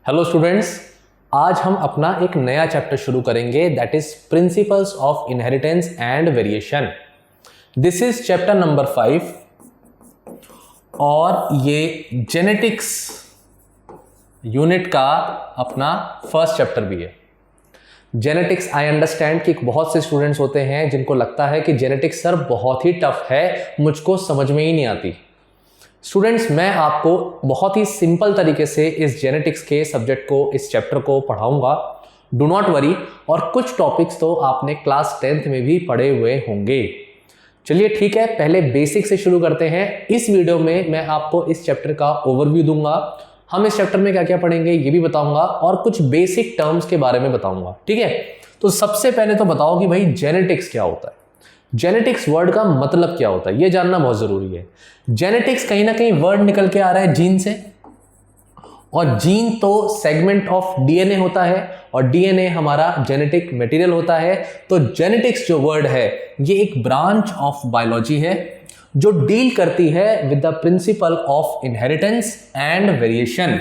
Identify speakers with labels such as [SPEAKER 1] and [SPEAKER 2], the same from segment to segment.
[SPEAKER 1] Hello students, आज हम अपना एक नया चैप्टर शुरू करेंगे that is principles of inheritance and variation. This is chapter number 5 और ये जेनेटिक्स यूनिट का अपना फर्स्ट चैप्टर भी है। जेनेटिक्स आई अंडरस्टैंड कि बहुत से स्टूडेंट्स होते हैं जिनको लगता है कि जेनेटिक्स सर बहुत ही टफ है, मुझको समझ में ही नहीं आती। स्टूडेंट्स, मैं आपको बहुत ही सिंपल तरीके से इस जेनेटिक्स के सब्जेक्ट को, इस चैप्टर को पढ़ाऊंगा। Do not worry. और कुछ टॉपिक्स तो आपने क्लास 10th में भी पढ़े हुए होंगे। चलिए ठीक है, पहले बेसिक से शुरू करते हैं। इस वीडियो में मैं आपको इस चैप्टर का ओवरव्यू दूंगा। हम इस चैप्टर में क्या क्या पढ़ेंगे ये भी बताऊंगा और कुछ बेसिक टर्म्स के बारे में बताऊंगा। ठीक है, तो सबसे पहले तो बताओ कि भाई जेनेटिक्स क्या होता है। जेनेटिक्स वर्ड का मतलब क्या होता है ये जानना बहुत जरूरी है। जेनेटिक्स कहीं ना कहीं वर्ड निकल के आ रहा है जीन से, और जीन तो सेगमेंट ऑफ डीएनए होता है और डीएनए हमारा जेनेटिक मटेरियल होता है। तो जेनेटिक्स जो वर्ड है ये एक ब्रांच ऑफ बायोलॉजी है जो डील करती है with the principle of inheritance and variation,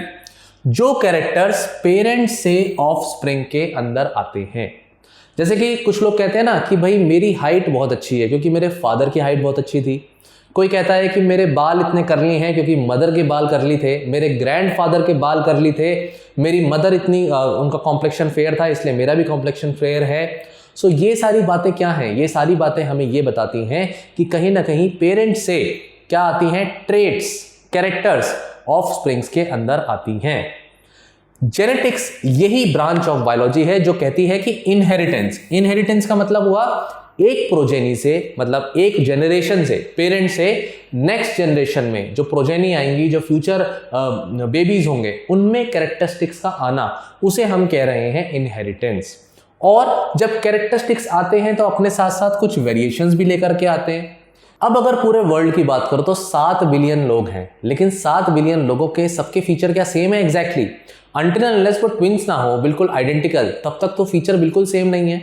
[SPEAKER 1] जो कैरेक्टर्स पेरेंट्स से ऑफस्प्रिंग के अंदर आते हैं। जैसे कि कुछ लोग कहते हैं ना कि भाई मेरी हाइट बहुत अच्छी है क्योंकि मेरे फादर की हाइट बहुत अच्छी थी। कोई कहता है कि मेरे बाल इतने कर्ली हैं क्योंकि मदर के बाल कर्ली थे, मेरे ग्रैंडफादर के बाल कर्ली थे, मेरी मदर इतनी उनका कॉम्प्लेक्शन फेयर था इसलिए मेरा भी कॉम्प्लेक्शन फेयर है। सो ये सारी बातें क्या हैं? ये सारी बातें हमें ये बताती हैं कि कहीं ना कहीं पेरेंट्स से क्या आती हैं? ट्रेट्स, कैरेक्टर्स ऑफस्प्रिंग्स के अंदर आती हैं। जेनेटिक्स यही ब्रांच ऑफ बायोलॉजी है जो कहती है कि इनहेरिटेंस का मतलब हुआ एक प्रोजेनी से, मतलब एक जनरेशन से, पेरेंट से नेक्स्ट जनरेशन में जो प्रोजेनी आएंगी, जो फ्यूचर बेबीज होंगे, उनमें कैरेक्टरिस्टिक्स का आना, उसे हम कह रहे हैं इनहेरिटेंस। और जब कैरेक्टरिस्टिक्स आते हैं तो अपने साथ साथ कुछ वेरिएशंस भी लेकर के आते हैं। अब अगर पूरे वर्ल्ड की बात करो तो 7 बिलियन लोग हैं, लेकिन 7 बिलियन लोगों के सबके फीचर क्या सेम है? एग्जैक्टली। अनटिल अनलेस वो ट्विंस ना हो, बिल्कुल आइडेंटिकल, तब तक तो फीचर बिल्कुल सेम नहीं है।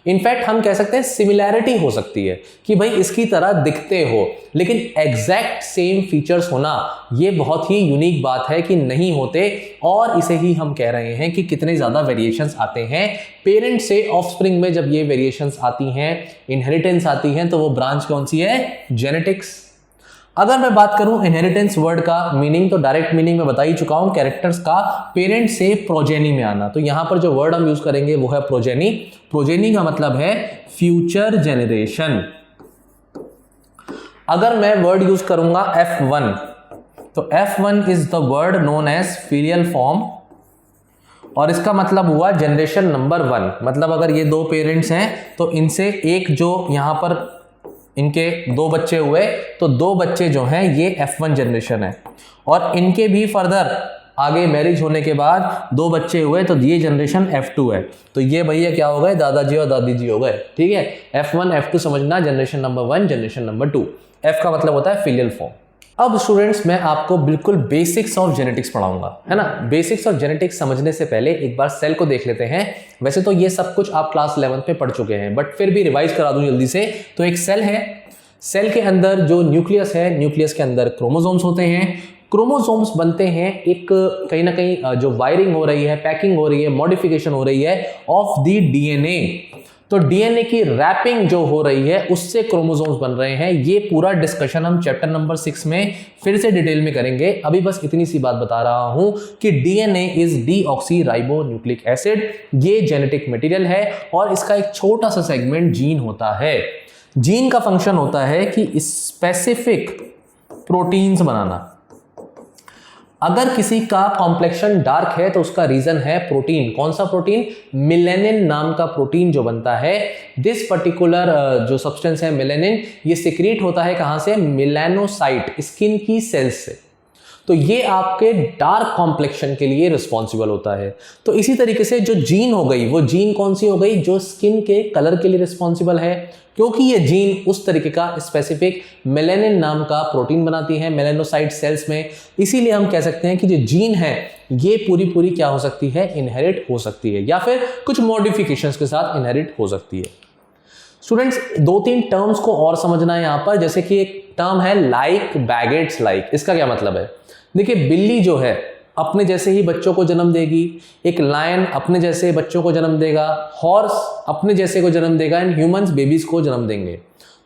[SPEAKER 1] इनफैक्ट हम कह सकते हैं सिमिलैरिटी हो सकती है कि भाई इसकी तरह दिखते हो, लेकिन एग्जैक्ट सेम फीचर्स होना ये बहुत ही यूनिक बात है कि नहीं होते। और इसे ही हम कह रहे हैं कि कितने ज्यादा वेरिएशंस आते हैं पेरेंट से ऑफस्प्रिंग में। जब ये वेरिएशंस आती हैं, इनहेरिटेंस आती हैं, तो वो ब्रांच कौन सी है? जेनेटिक्स। अगर मैं बात करूं इनहेरिटेंस वर्ड का मीनिंग, तो डायरेक्ट मीनिंग में बता ही चुका हूं, कैरेक्टर्स का पेरेंट से प्रोजेनी में आना। तो यहां पर जो वर्ड हम यूज करेंगे वो है प्रोजेनी। प्रोजेनी का मतलब है फ्यूचर जेनरेशन। अगर मैं वर्ड यूज करूंगा F1, तो F1 is the word known as filial form, और इसका मतलब हुआ जनरेशन नंबर 1। मतलब अगर ये दो पेरेंट्स हैं तो इनसे एक जो यहां पर इनके 2 बच्चे हुए, तो 2 बच्चे जो हैं ये F1 जनरेशन है, और इनके भी फर्दर आगे मैरिज होने के बाद 2 बच्चे हुए तो ये जनरेशन F2 है। तो ये भैया क्या हो गए? दादाजी और दादी जी हो गए। ठीक है, F1 F2 समझना, generation number 1 generation number 2। F का मतलब होता है फिलियल फॉर्म। अब स्टूडेंट्स, मैं आपको बिल्कुल बेसिक्स ऑफ जेनेटिक्स पढ़ाऊंगा, है ना। बेसिक्स ऑफ जेनेटिक्स समझने से पहले एक बार सेल को देख लेते हैं। वैसे तो ये सब कुछ आप क्लास 11th में पढ़ चुके हैं, बट फिर भी रिवाइज करा दूं जल्दी से। तो एक सेल है, सेल के अंदर जो न्यूक्लियस है, न्यूक्लियस के अंदर क्रोमोसोम्स होते हैं। क्रोमोसोम्स बनते हैं एक कहीं ना कहीं जो वायरिंग हो रही है, पैकिंग हो रही है, मॉडिफिकेशन हो रही है ऑफ द डीएनए। तो डीएनए की रैपिंग जो हो रही है उससे क्रोमोसोम्स बन रहे हैं। ये पूरा डिस्कशन हम चैप्टर नंबर 6 में फिर से डिटेल में करेंगे। अभी बस इतनी सी बात बता रहा हूं कि DNA is deoxy ribo nucleic acid. ये जेनेटिक मटेरियल है और इसका एक छोटा सा सेगमेंट जीन होता है। जीन का फंक्शन होता है कि स्पेसिफिक प्रोटीन्स बनाना। अगर किसी का कॉम्प्लेक्शन डार्क है तो उसका रीजन है प्रोटीन। कौन सा प्रोटीन? मेलेनिन नाम का प्रोटीन जो बनता है। दिस पर्टिकुलर जो सब्सटेंस है मेलेनिन, ये सिक्रीट होता है कहां से? मेलानोसाइट, स्किन की सेल्स से। तो ये आपके डार्क कॉम्प्लेक्शन के लिए रिस्पॉन्सिबल होता है। तो इसी तरीके से जो जीन हो गई, वो जीन कौन सी हो गई? जो स्किन के कलर के लिए रिस्पॉन्सिबल है, क्योंकि ये जीन उस तरीके का स्पेसिफिक मेलेनिन नाम का प्रोटीन बनाती है मेलानोसाइट सेल्स में। इसीलिए हम कह सकते हैं कि जो जीन है ये पूरी पूरी क्या हो सकती है? इनहेरिट हो सकती है, या फिर कुछ मॉडिफिकेशंस के साथ इनहेरिट हो सकती है। स्टूडेंट्स, 2-3 टर्म्स को और समझना है यहां पर। जैसे कि एक टर्म है लाइक, बैगेट्स लाइक। इसका क्या मतलब है? देखिए, बिल्ली जो है अपने जैसे ही बच्चों को जन्म देगी, एक लायन अपने जैसे बच्चों को जन्म देगा, हॉर्स अपने जैसे को जन्म देगा, एंड ह्यूमंस बेबीज को जन्म देंगे।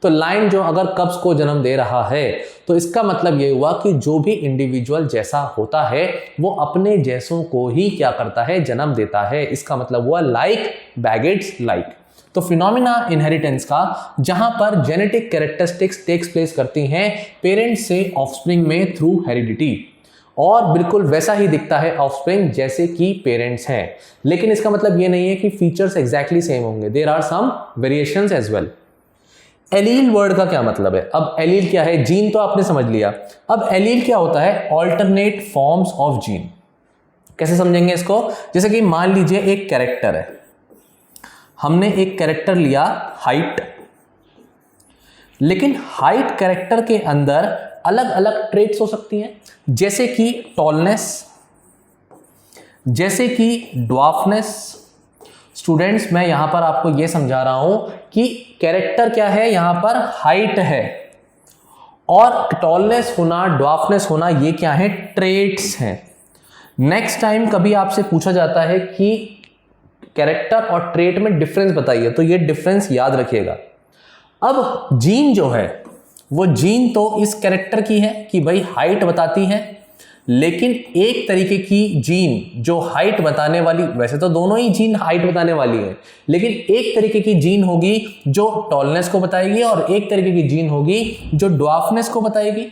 [SPEAKER 1] तो लायन जो अगर कब्स को जन्म दे रहा है तो इसका मतलब ये हुआ कि जो भी इंडिविजुअल जैसा होता है वो अपने जैसों को ही क्या करता है, जन्म देता है। इसका मतलब हुआ लाइक बैगेट्स लाइक। तो फिनोमिना इनहेरिटेंस का जहां पर जेनेटिक कैरेक्टरिस्टिक्स टेक्स प्लेस करती हैं पेरेंट्स से ऑफस्प्रिंग में थ्रू हेरिडिटी, और बिल्कुल वैसा ही दिखता है ऑफस्प्रिंग जैसे कि पेरेंट्स हैं। लेकिन इसका मतलब ये नहीं है कि फीचर्स एग्जैक्टली सेम होंगे, there are some variations as well. Allele word का क्या मतलब है? अब एलील क्या है? जीन तो आपने समझ लिया। अब एलील क्या होता है? Alternate forms of gene. कैसे समझेंगे इसको? जैसे कि मान लीजिए एक कैरेक्टर है, हमने एक कैरेक्टर लिया हाइट, लेकिन हाइट कैरेक्टर के अंदर अलग अलग ट्रेट्स हो सकती हैं, जैसे कि टॉलनेस, जैसे कि ड्वार्फनेस। स्टूडेंट्स मैं यहां पर आपको यह समझा रहा हूं कि कैरेक्टर क्या है, यहां पर हाइट है, और टॉलनेस होना, ड्वार्फनेस होना, ये क्या है? ट्रेट्स हैं। नेक्स्ट टाइम कभी आपसे पूछा जाता है कि कैरेक्टर और ट्रेट में डिफरेंस बताइए, तो ये डिफरेंस याद रखिएगा। अब जीन जो है वो जीन तो इस कैरेक्टर की है कि भाई हाइट बताती है, लेकिन एक तरीके की जीन जो हाइट बताने वाली, वैसे तो दोनों ही जीन हाइट बताने वाली है, लेकिन एक तरीके की जीन होगी जो टॉलनेस को बताएगी और एक तरीके की जीन होगी जो ड्वार्फनेस को बताएगी।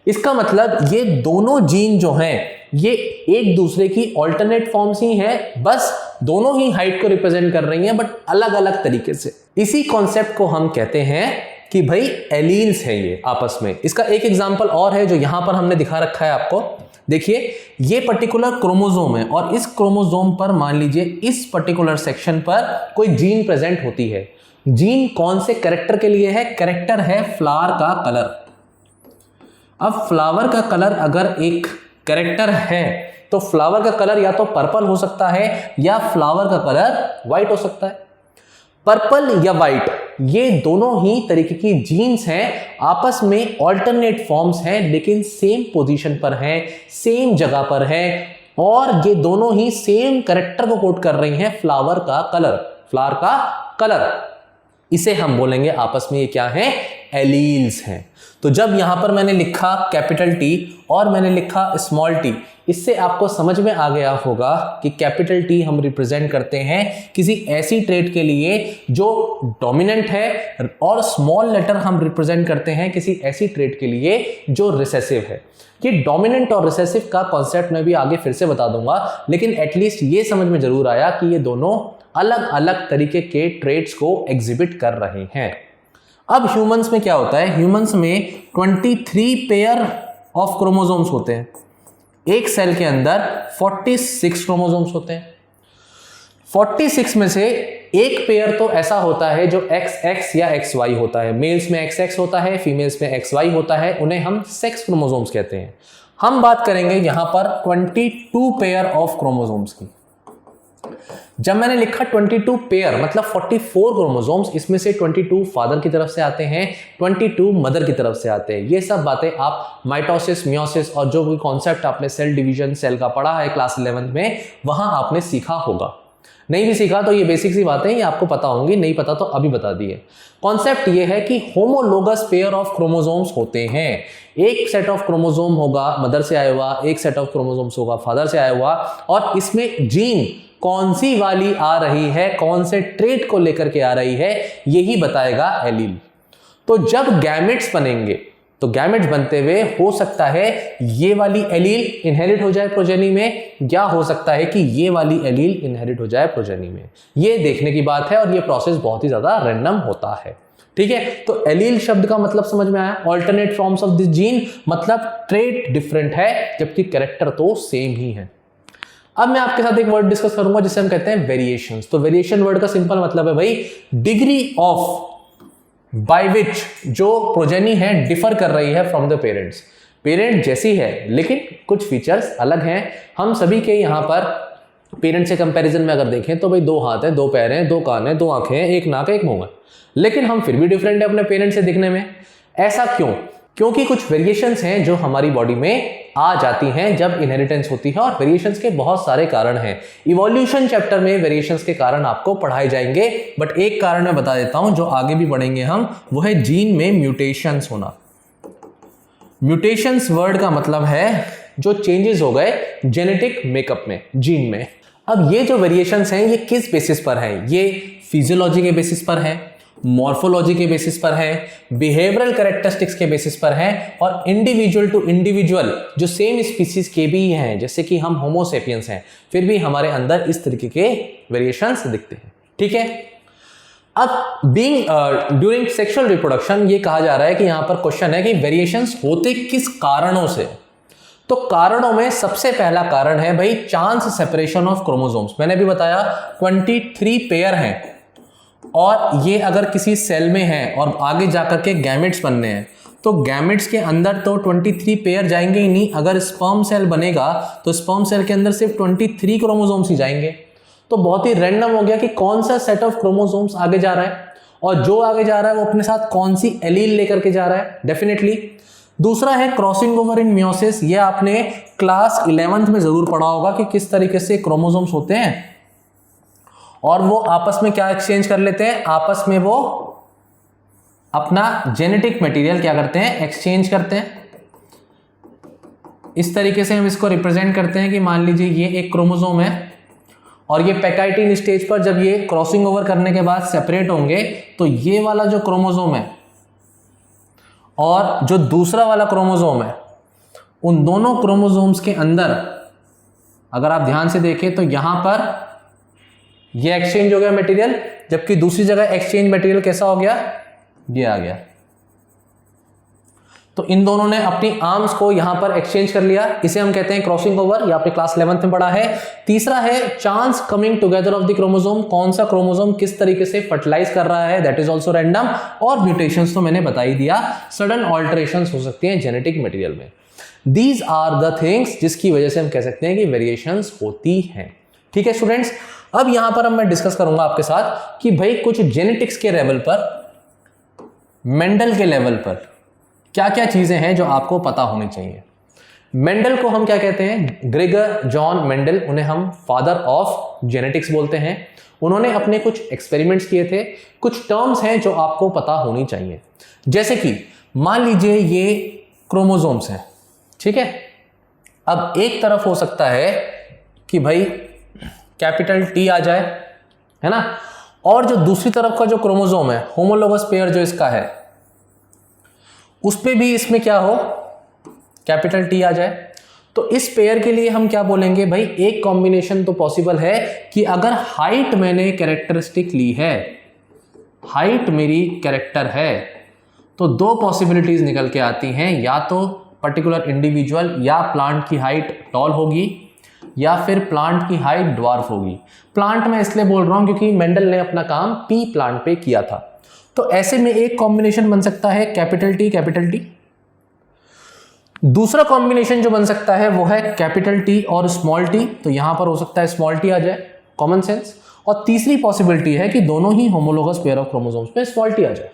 [SPEAKER 1] इसका मतलब ये दोनों जीन जो हैं ये एक दूसरे की ऑल्टरनेट फॉर्म्स ही हैं, बस दोनों ही हाइट को रिप्रेजेंट कर रही हैं बट अलग अलग तरीके से। इसी कॉन्सेप्ट को हम कहते हैं कि भाई एलील्स है ये आपस में। इसका एक एग्जांपल और है जो यहां पर हमने दिखा रखा है आपको। देखिए ये पर्टिकुलर क्रोमोसोम है और इस क्रोमोसोम पर मान लीजिए इस पर्टिकुलर सेक्शन पर कोई जीन प्रेजेंट होती है। जीन कौन से कैरेक्टर के लिए है? कैरेक्टर है फ्लावर का कलर। अब फ्लावर का कलर अगर एक कैरेक्टर है तो फ्लावर का कलर या तो पर्पल हो सकता है या फ्लावर का कलर व्हाइट हो सकता है। पर्पल या व्हाइट ये दोनों ही तरीके की जीन्स हैं, आपस में ऑल्टरनेट फॉर्म्स हैं, लेकिन सेम पोजीशन पर हैं, सेम जगह पर हैं, और ये दोनों ही सेम कैरेक्टर को कोड कर रही हैं, फ्लावर का कलर। फ्लावर का कलर इसे हम बोलेंगे आपस में ये क्या है? एलील्स हैं। तो जब यहां पर मैंने लिखा कैपिटल टी और मैंने लिखा स्मॉल टी, इससे आपको समझ में आ गया होगा कि कैपिटल टी हम रिप्रेजेंट करते हैं किसी ऐसी ट्रेट के लिए जो डोमिनेंट है, और स्मॉल लेटर हम रिप्रेजेंट करते हैं किसी ऐसी ट्रेट के लिए जो रिसेसिव है। ये डोमिनेंट और रिसेसिव का कॉन्सेप्ट मैं भी आगे फिर से बता दूंगा, लेकिन एटलीस्ट ये समझ में जरूर आया कि ये दोनों अलग अलग तरीके के ट्रेट्स को एग्जिबिट कर रहे हैं। अब ह्यूमंस में क्या होता है? ह्यूमंस में 23 पेयर ऑफ क्रोमोसोम्स होते हैं। एक सेल के अंदर 46 क्रोमोसोम्स होते हैं। 46 में से एक पेयर तो ऐसा होता है जो XX या XY होता है। मेल्स में XX होता है, फीमेल्स में XY होता है, उन्हें हम सेक्स क्रोमोसोम्स कहते हैं। हम बात करेंगे यहां पर 22 पेयर ऑफ क्रोमोसोम्स की। जब मैंने लिखा 22 पेयर मतलब 44 क्रोमोसोम्स, इसमें से 22 फादर की तरफ से आते हैं, 22 मदर की तरफ से आते हैं। ये सब बातें आप माइटोसिस, मियोसिस और जो भी कॉन्सेप्ट आपने सेल डिवीजन, सेल का पढ़ा है क्लास 11 में, वहां आपने सीखा होगा। नहीं भी सीखा तो ये बेसिक सी बातें ये आपको पता होंगी, नहीं पता तो अभी बता दिए। कॉन्सेप्ट ये है कि होमोलोगस पेयर ऑफ क्रोमोसोम्स होते हैं। एक सेट ऑफ क्रोमोसोम होगा मदर से आया हुआ, एक सेट ऑफ क्रोमोसोम्स होगा फादर से आया हुआ, और इसमें जीन कौन सी वाली आ रही है, कौन से ट्रेट को लेकर के आ रही है, यही बताएगा एलील। तो जब गैमेट्स बनेंगे तो गैमेट्स बनते हुए हो सकता है ये वाली एलील इनहेरिट हो जाए प्रोजेनी में, या हो सकता है कि ये वाली एलील इनहेरिट हो जाए प्रोजेनी में। ये देखने की बात है और ये प्रोसेस बहुत ही ज्यादा रैंडम होता है। ठीक है, तो एलील शब्द का मतलब समझ में आया। Alternate forms of this gene मतलब ट्रेट डिफरेंट है जबकि कैरेक्टर तो सेम ही है। अब मैं आपके साथ एक वर्ड डिस्कस करूंगा जिसे हम कहते हैं वेरिएशंस। तो वेरिएशन वर्ड का सिंपल मतलब है भाई डिग्री ऑफ बाय विच जो प्रोजेनी है डिफर कर रही है फ्रॉम द पेरेंट्स। पेरेंट जैसी है लेकिन कुछ फीचर्स अलग हैं। हम सभी के यहाँ पर पेरेंट से कंपैरिजन में अगर देखें तो भाई 2 हाथ हैं, 2 पैर हैं, 2 कान हैं, 2 आंखें हैं, 1 नाक है, 1 मुंह है, लेकिन हम फिर भी डिफरेंट है अपने पेरेंट से दिखने में। ऐसा क्यों? क्योंकि कुछ वेरिएशंस हैं जो हमारी बॉडी में आ जाती हैं जब इनहेरिटेंस होती है, और वेरिएशंस के बहुत सारे कारण हैं। इवोल्यूशन चैप्टर में वेरिएशंस के कारण आपको पढ़ाए जाएंगे, बट एक कारण मैं बता देता हूं जो आगे भी पढ़ेंगे हम, वो है जीन में म्यूटेशंस होना। म्यूटेशंस वर्ड का मतलब है जो चेंजेस हो गए जेनेटिक मेकअप में, जीन में। अब ये जो वेरिएशंस हैं ये किस बेसिस पर हैं? ये फिजियोलॉजी के बेसिस पर है, मॉर्फोलॉजी के बेसिस पर है, बिहेवियरल कैरेक्टरिस्टिक्स के बेसिस पर है, और इंडिविजुअल टू इंडिविजुअल जो सेम स्पीसीज के भी हैं, जैसे कि हम होमो सेपियंस हैं, फिर भी हमारे अंदर इस तरीके के वेरिएशंस दिखते हैं। ठीक है, अब बीइंग ड्यूरिंग सेक्सुअल रिप्रोडक्शन ये कहा जा रहा है कि यहां पर क्वेश्चन है कि वेरिएशंस होते किस कारणों से। तो कारणों में सबसे पहला कारण है भाई चांस सेपरेशन ऑफ क्रोमोसोम्स। मैंने भी बताया 23 पेयर हैं, और ये अगर किसी सेल में है और आगे जाकर के गैमेट्स बनने हैं, तो गैमेट्स के अंदर तो 23 पेयर जाएंगे ही नहीं। अगर स्पर्म सेल बनेगा तो स्पर्म सेल के अंदर सिर्फ 23 क्रोमोसोम्स ही जाएंगे। तो बहुत ही रैंडम हो गया कि कौन सा सेट ऑफ क्रोमोसोम्स आगे जा रहा है, और जो आगे जा रहा है वो अपने साथ कौन सी एलील लेकर के जा रहा है, डेफिनेटली। दूसरा है क्रॉसिंग ओवर इन मियोसिस। ये आपने क्लास 11th में जरूर पढ़ा होगा कि किस तरीके से क्रोमोसोम्स होते हैं और वो आपस में क्या एक्सचेंज कर लेते हैं, आपस में वो अपना जेनेटिक मटेरियल क्या करते हैं, एक्सचेंज करते हैं। इस तरीके से हम इसको रिप्रेजेंट करते हैं कि मान लीजिए ये एक क्रोमोसोम है, और ये पैकाइटिन स्टेज पर जब ये क्रॉसिंग ओवर करने के बाद सेपरेट होंगे, तो ये वाला जो क्रोमोसोम है और जो दूसरा वाला क्रोमोसोम है, उन दोनों क्रोमोसोम्स के अंदर अगर आप ध्यान से देखें तो यहां पर ये एक्सचेंज हो गया मटेरियल, जबकि दूसरी जगह एक्सचेंज मटेरियल कैसा हो गया, ये आ गया। तो इन दोनों ने अपनी आर्म्स को यहां पर एक्सचेंज कर लिया, इसे हम कहते हैं क्रॉसिंग ओवर। ये आपने क्लास 11th में पढ़ा है। तीसरा है chance coming together of the chromosome. कौन सा क्रोमोसोम किस तरीके से फर्टिलाइज कर रहा है, दैट इज ऑल्सो रैंडम। और म्यूटेशंस तो मैंने बता ही दिया, सडन ऑल्टरेशंस हो सकती हैं जेनेटिक मटेरियल में। दीज आर द थिंग्स जिसकी वजह से हम कह सकते हैं कि वेरिएशंस होती हैं। ठीक है स्टूडेंट्स, अब यहां पर मैं डिस्कस करूंगा आपके साथ कि भाई कुछ जेनेटिक्स के लेवल पर, मेंडल के लेवल पर क्या क्या चीजें हैं जो आपको पता होनी चाहिए। मेंडल को हम क्या कहते हैं, ग्रेगर जॉन मेंडल, उन्हें हम फादर ऑफ जेनेटिक्स बोलते हैं। उन्होंने अपने कुछ एक्सपेरिमेंट्स किए थे। कुछ टर्म्स हैं जो आपको पता होनी चाहिए, जैसे कि मान लीजिए ये क्रोमोसोम्स हैं, ठीक है। अब एक तरफ हो सकता है कि भाई कैपिटल टी आ जाए, है ना, और जो दूसरी तरफ का जो क्रोमोसोम है, होमोलोगस पेयर जो इसका है, उस पे भी इसमें क्या हो, कैपिटल टी आ जाए। तो इस पेयर के लिए हम क्या बोलेंगे भाई, एक कॉम्बिनेशन तो पॉसिबल है कि अगर हाइट मैंने कैरेक्टरिस्टिक ली है, हाइट मेरी कैरेक्टर है, तो दो पॉसिबिलिटीज निकल के आती हैं, या तो पर्टिकुलर इंडिविजुअल या प्लांट की हाइट टॉल होगी, या फिर प्लांट की हाइट ड्वार्फ होगी। प्लांट में इसलिए बोल रहा हूं क्योंकि मेंडल ने अपना काम पी प्लांट पे किया था। तो ऐसे में एक कॉम्बिनेशन बन सकता है कैपिटल टी कैपिटल टी। दूसरा कॉम्बिनेशन जो बन सकता है वो है कैपिटल टी और स्मॉल टी, तो यहां पर हो सकता है स्मॉल टी आ जाए, कॉमन सेंस। और तीसरी पॉसिबिलिटी है कि दोनों ही होमोलोगस पेयर ऑफ क्रोमोसोम्स पे स्मॉल टी आ जाए।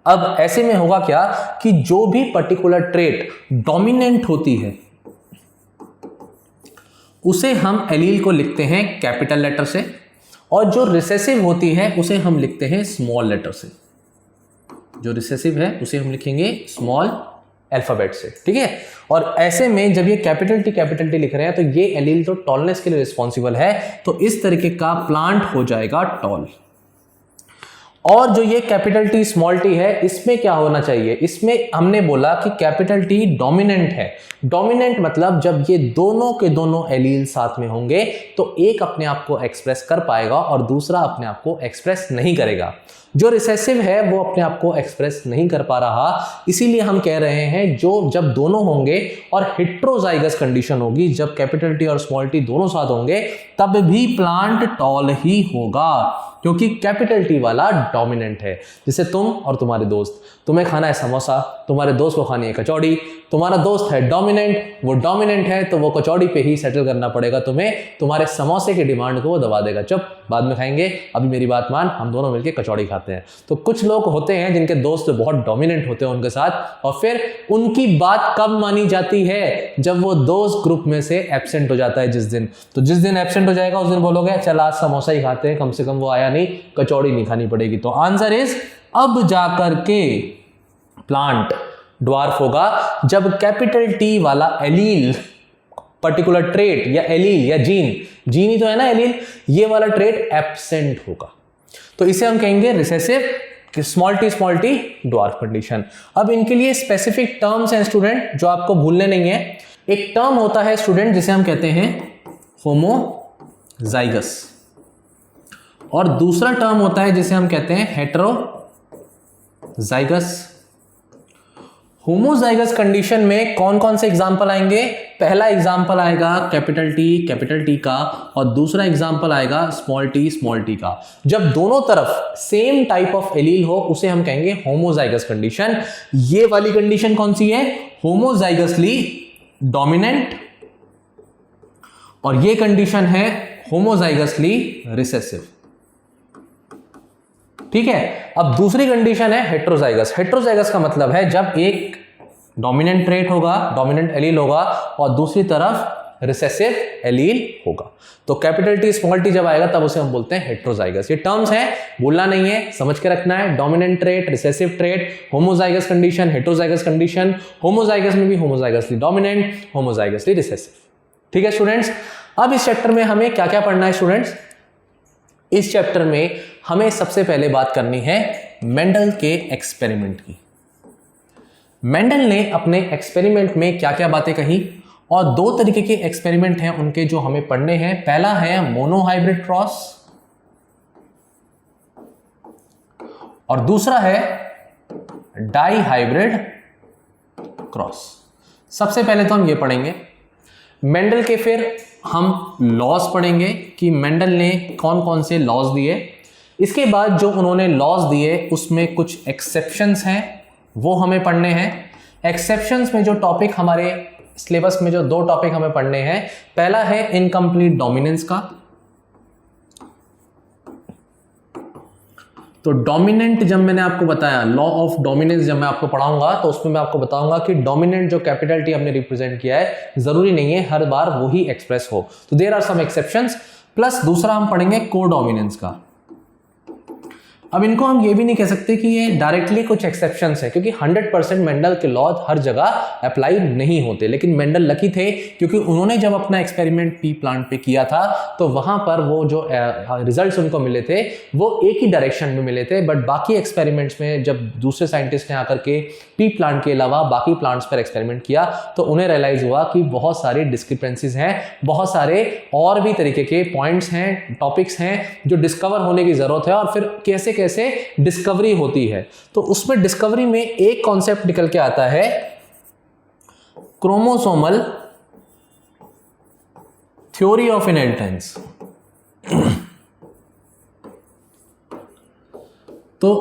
[SPEAKER 1] अब ऐसे में होगा क्या कि जो भी पर्टिकुलर ट्रेट डोमिनेंट होती है उसे हम एलील को लिखते हैं कैपिटल लेटर से, और जो रिसेसिव होती है उसे हम लिखते हैं स्मॉल लेटर से। जो रिसेसिव है उसे हम लिखेंगे स्मॉल अल्फाबेट से, ठीक है। और ऐसे में जब ये कैपिटल टी लिख रहे हैं तो ये एलील तो टॉलनेस के लिए रिस्पॉन्सिबल है, तो इस तरीके का प्लांट हो जाएगा टॉल। और जो ये कैपिटल टी स्मॉल टी है, इसमें क्या होना चाहिए, इसमें हमने बोला कि कैपिटल टी डोमिनेंट है। डोमिनेंट मतलब जब ये दोनों के दोनों एलील साथ में होंगे तो एक अपने आप को एक्सप्रेस कर पाएगा और दूसरा अपने आप को एक्सप्रेस नहीं करेगा। जो रिसेसिव है वो अपने आप को एक्सप्रेस नहीं कर पा रहा, इसीलिए हम कह रहे हैं जो जब दोनों होंगे और हेट्रोजाइगस कंडीशन होगी, जब कैपिटल टी और स्मॉल टी दोनों साथ होंगे, तब भी प्लांट टॉल ही होगा, क्योंकि कैपिटल टी वाला डोमिनेंट है। जैसे तुम और तुम्हारे दोस्त, तुम्हें खाना है समोसा, तुम्हारे दोस्त को खानी है कचौड़ी, तुम्हारा दोस्त है डोमिनेंट, वो डोमिनेंट है तो वो कचौड़ी पे ही सेटल करना पड़ेगा तुम्हें, तुम्हारे समोसे की डिमांड को वो दबा देगा। जब बाद में खाएंगे, अभी मेरी बात मान, हम दोनों मिलके कचौड़ी खाते हैं। तो कुछ लोग होते हैं जिनके दोस्त बहुत डोमिनेंट होते हैं उनके साथ, और फिर उनकी बात कब मानी जाती है, जब वो दोस्त ग्रुप में से एब्सेंट हो जाता है जिस दिन। तो जिस दिन एब्सेंट हो जाएगा उस दिन बोलोगे चल आज समोसा ही खाते हैं, कम से कम वो आया नहीं, कचौड़ी नहीं खानी पड़ेगी। तो आंसर इज अब जाकर के प्लांट ड्वार्फ होगा जब कैपिटल टी वाला एलील, पर्टिकुलर ट्रेट या एलील या जीन ही तो है ना एलील, ये वाला ट्रेट एब्सेंट होगा। तो इसे हम कहेंगे recessive small T dwarf condition. अब इनके लिए स्पेसिफिक टर्म्स हैं स्टूडेंट जो आपको भूलने नहीं है। एक टर्म होता है स्टूडेंट जिसे हम कहते हैं होमोजाइगस, और दूसरा टर्म होता है जिसे हम कहते हैं हेटेरोजाइगस। होमोजाइगस कंडीशन में कौन कौन से एग्जाम्पल आएंगे? पहला एग्जाम्पल आएगा कैपिटल टी का, और दूसरा एग्जाम्पल आएगा स्मॉल टी का। जब दोनों तरफ सेम टाइप ऑफ एलील हो उसे हम कहेंगे होमोजाइगस कंडीशन। ये वाली कंडीशन कौन सी है? होमोजाइगसली डोमिनेंट, और ये कंडीशन है होमोजाइगसली रिसेसिव। ठीक है। अब दूसरी कंडीशन है हेटेरोजाइगस। हेटेरोजाइगस का मतलब है जब एक डोमिनेंट ट्रेट होगा, डोमिनेंट एलील होगा, और दूसरी तरफ रिसेसिव एलील होगा। तो कैपिटल टी स्मॉल टी जब आएगा तब उसे हम बोलते हैं हेटेरोजाइगस। ये टर्म्स हैं, भूलना नहीं है, समझ के रखना है। Dominant trait, recessive trait, homozygous condition, heterozygous condition. Homozygous में भी होमोजाइगसली डोमिनेंट, होमोजाइगसली रिसेसिव। ठीक है स्टूडेंट्स। अब इस चैप्टर में हमें क्या क्या पढ़ना है स्टूडेंट्स? इस चैप्टर में हमें सबसे पहले बात करनी है मेंडल के एक्सपेरिमेंट की। मेंडल ने अपने एक्सपेरिमेंट में क्या क्या बातें कही, और दो तरीके के एक्सपेरिमेंट हैं उनके जो हमें पढ़ने हैं। पहला है मोनोहाइब्रिड क्रॉस, और दूसरा है डाइहाइब्रिड क्रॉस। सबसे पहले तो हम ये पढ़ेंगे मेंडल के, फिर हम लॉज पढ़ेंगे कि मेंडल ने कौन कौन से लॉज दिए। इसके बाद जो उन्होंने लॉज दिए उसमें कुछ एक्सेप्शंस हैं, वो हमें पढ़ने हैं। एक्सेप्शंस में जो टॉपिक हमारे सिलेबस में जो दो टॉपिक हमें पढ़ने हैं, पहला है इनकम्प्लीट डोमिनेंस का। तो डोमिनेंट जब मैंने आपको बताया, लॉ ऑफ डोमिनेंस जब मैं आपको पढ़ाऊंगा तो उसमें मैं आपको बताऊंगा कि डोमिनेंट जो कैपिटल टी हमने रिप्रेजेंट किया है जरूरी नहीं है हर बार वो ही एक्सप्रेस हो, तो there are some exceptions. Plus दूसरा हम पढ़ेंगे कोडोमिनेंस का। अब इनको हम ये भी नहीं कह सकते कि ये डायरेक्टली कुछ एक्सेप्शंस है, क्योंकि 100% मेंडल के लॉ हर जगह अप्लाई नहीं होते। लेकिन मेंडल लकी थे क्योंकि उन्होंने जब अपना एक्सपेरिमेंट पी प्लांट पे किया था तो वहां पर वो जो रिजल्ट्स उनको मिले थे वो एक ही डायरेक्शन में मिले थे। बट बाकी एक्सपेरिमेंट्स में जब दूसरे साइंटिस्ट ने आकर के पी प्लांट के अलावा बाकी प्लांट्स पर एक्सपेरिमेंट किया तो उन्हें रियलाइज हुआ कि बहुत सारे डिस्क्रिपेंसीज हैं, बहुत सारे और भी तरीके के पॉइंट्स हैं, टॉपिक्स हैं जो डिस्कवर होने की जरूरत है, और फिर कैसे कैसे डिस्कवरी होती है। तो उसमें डिस्कवरी में एक कॉन्सेप्ट निकल के आता है क्रोमोसोमल थ्योरी ऑफ इनहेरिटेंस। तो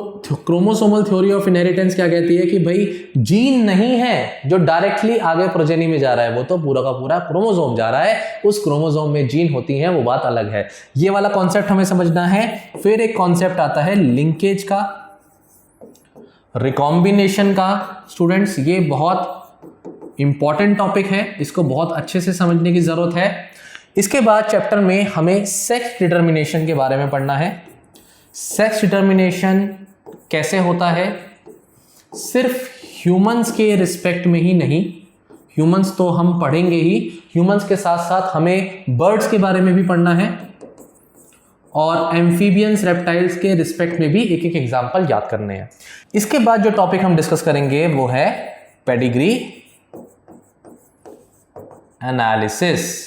[SPEAKER 1] क्रोमोसोमल थ्योरी ऑफ इनहेरिटेंस क्या कहती है कि भाई जीन नहीं है जो डायरेक्टली आगे प्रोजेनी में जा रहा है, वो तो पूरा का पूरा क्रोमोसोम जा रहा है, उस क्रोमोसोम में जीन होती हैं, वो बात अलग है। ये वाला कॉन्सेप्ट हमें समझना है। फिर एक कॉन्सेप्ट आता है लिंकेज का, रिकॉम्बिनेशन का। स्टूडेंट्स ये बहुत इंपॉर्टेंट टॉपिक है, इसको बहुत अच्छे से समझने की जरूरत है। इसके बाद चैप्टर में हमें सेक्स डिटर्मिनेशन के बारे में पढ़ना है। सेक्स डिटर्मिनेशन कैसे होता है, सिर्फ ह्यूमंस के रिस्पेक्ट में ही नहीं, ह्यूमंस तो हम पढ़ेंगे ही, ह्यूमंस के साथ साथ हमें बर्ड्स के बारे में भी पढ़ना है, और एम्फीबियंस रेप्टाइल्स के रिस्पेक्ट में भी एक एक एग्जाम्पल याद करने हैं। इसके बाद जो टॉपिक हम डिस्कस करेंगे वो है पेडिग्री एनालिसिस।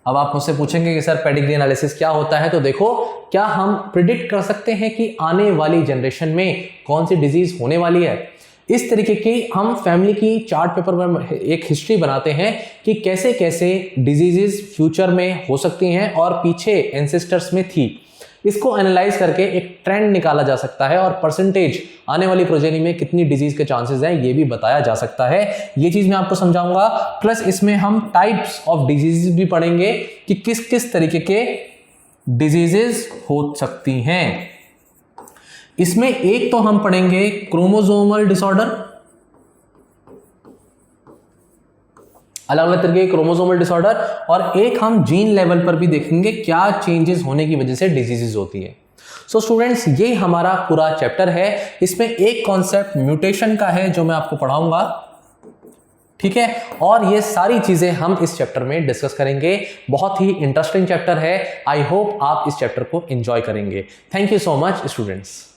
[SPEAKER 1] अब आप मुझसे पूछेंगे कि सर पेडिग्री एनालिसिस क्या होता है, तो देखो क्या हम प्रिडिक्ट कर सकते हैं कि आने वाली जनरेशन में कौन सी डिजीज होने वाली है। इस तरीके की हम फैमिली की चार्ट पेपर पर एक हिस्ट्री बनाते हैं कि कैसे कैसे डिजीजेस फ्यूचर में हो सकती हैं और पीछे एंसेस्टर्स में थी। इसको एनालाइज करके एक ट्रेंड निकाला जा सकता है, और परसेंटेज आने वाली प्रोजेनी में कितनी डिजीज के चांसेस हैं ये भी बताया जा सकता है। ये चीज मैं आपको समझाऊंगा। प्लस इसमें हम टाइप्स ऑफ डिजीजेस भी पढ़ेंगे कि किस किस तरीके के डिजीजेस हो सकती हैं। इसमें एक तो हम पढ़ेंगे क्रोमोसोमल डिसऑर्डर, अलग अलग तरह के क्रोमोसोमल डिसऑर्डर, और एक हम जीन लेवल पर भी देखेंगे क्या चेंजेस होने की वजह से डिजीजेस होती है। सो स्टूडेंट्स, ये हमारा पूरा चैप्टर है। इसमें एक कॉन्सेप्ट म्यूटेशन का है जो मैं आपको पढ़ाऊंगा, ठीक है, और ये सारी चीजें हम इस चैप्टर में डिस्कस करेंगे। बहुत ही इंटरेस्टिंग चैप्टर है। आई होप आप इस चैप्टर को एंजॉय करेंगे। Thank you so much students.